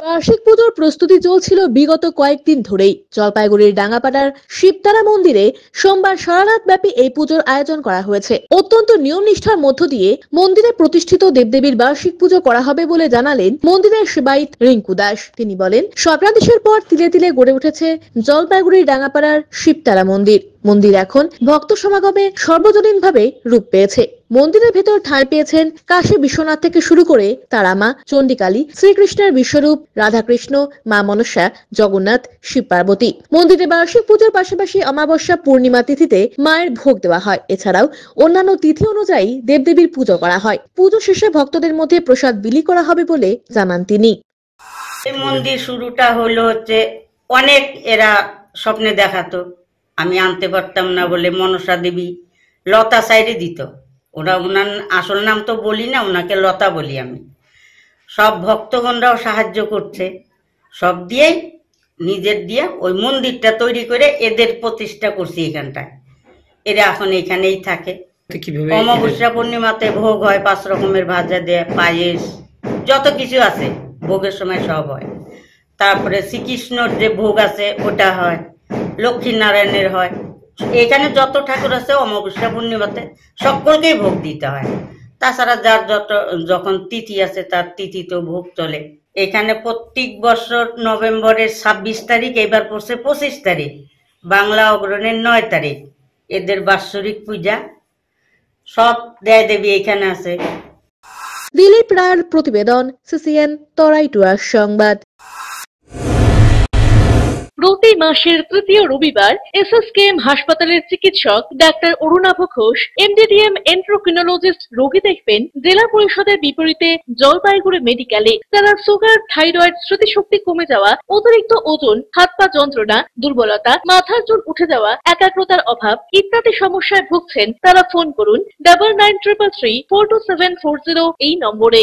বার্ষিক পুজোর প্রস্তুতি চলছিল বিগত কয়েকদিন ধরেই। জলপাইগুড়ির ডাঙ্গাপাড়ার শিবতারা মন্দিরে সোমবার সারারাত ব্যাপী এই পুজোর আয়োজন করা হয়েছে। অত্যন্ত নিয়ম নিষ্ঠার মধ্য দিয়ে মন্দিরে প্রতিষ্ঠিত দেবদেবীর বার্ষিক পুজো করা হবে বলে জানালেন মন্দিরের সেবায়িত রিঙ্কু দাস। তিনি বলেন, স্বপ্নাদেশের পর তিলে তিলে গড়ে উঠেছে জলপাইগুড়ির ডাঙ্গাপাড়ার শিবতারা মন্দির। মন্দির এখন ভক্ত সমাগমে সর্বজনীনভাবে রূপ পেয়েছে। মন্দিরের ভেতর ঠাঁই পেয়েছেন কাশী বিশ্বনাথ থেকে শুরু করে তারামা, চণ্ডীকালী, শ্রীকৃষ্ণের বিশ্বরূপ, রাধাকৃষ্ণ, মা মনসা, জগন্নাথ, শিব পার্বতী। মন্দিরে বার্ষিক পুজোর পাশাপাশি অমাবস্যা, পূর্ণিমা তিথিতে মায়ের ভোগ দেওয়া হয়। এছাড়াও অন্যান্য তিথি অনুযায়ী দেবদেবীর পুজো করা হয়। পুজো শেষে ভক্তদের মধ্যে প্রসাদ বিলি করা হবে বলে জানান তিনি। এই মন্দির শুরুটা হলো হচ্ছে অনেক এরা স্বপ্নে দেখাতো, আমি আনতে পারতাম না বলে মনসা দেবী লতা সাইডে দিত। ওনার আসল নাম তো বলি না, ওনাকে লতা বলি আমি। সব ভক্তগণরাও সাহায্য করছে, সব দিয়েই নিজের দিয়ে ওই মন্দিরটা তৈরি করে এদের প্রতিষ্ঠা করছি এখানটায়। এরা এখন এখানেই থাকে। অমাবস্যা পূর্ণিমাতে ভোগ হয়, 5 রকমের ভাজা দেয়, পায়েস, যত কিছু আছে ভোগের সময় সব হয়। তারপরে শ্রীকৃষ্ণর যে ভোগ আছে ওটা হয়, লক্ষ্মী নারায়ণের হয়। এখানে যত ঠাকুর আছে অমাবস্যা পূর্ণিমাতে সকলকেই ভোগ দিতে হয়। তাছাড়া যার যখন তিথি আছে তার তিথিতেও ভোগ চলে। এখানে প্রত্যেক বছর নভেম্বরের 26 তারিখ, এবার পড়ছে 25 তারিখ, বাংলা অগ্রহণের 9 তারিখ এদের বাৎসরিক পূজা। সব দেয় দেবী এখানে আছে। দিলীপ রায়ের প্রতিবেদন, সিসিএন তরাই টুয়ার সংবাদ। প্রতি মাসের তৃতীয় রবিবার এসএসকেএম হাসপাতালের চিকিৎসক ডাক্তার অরুণাভ ঘোষ, এমডিডিএম এন্ড্রোক্রিনোলজিস্ট রোগী দেখবেন জেলা পরিষদের বিপরীতে জলপাইগুড়ি মেডিকেলে। তারা সুগার, থাইরয়েড, স্মৃতিশক্তি কমে যাওয়া, অতিরিক্ত ওজন, হাত পা যন্ত্রণা, দুর্বলতা, মাথার চুল উঠে যাওয়া, একাগ্রতার অভাব ইত্যাদি সমস্যায় ভুগছেন। তারা ফোন করুন 9933342740 এই নম্বরে।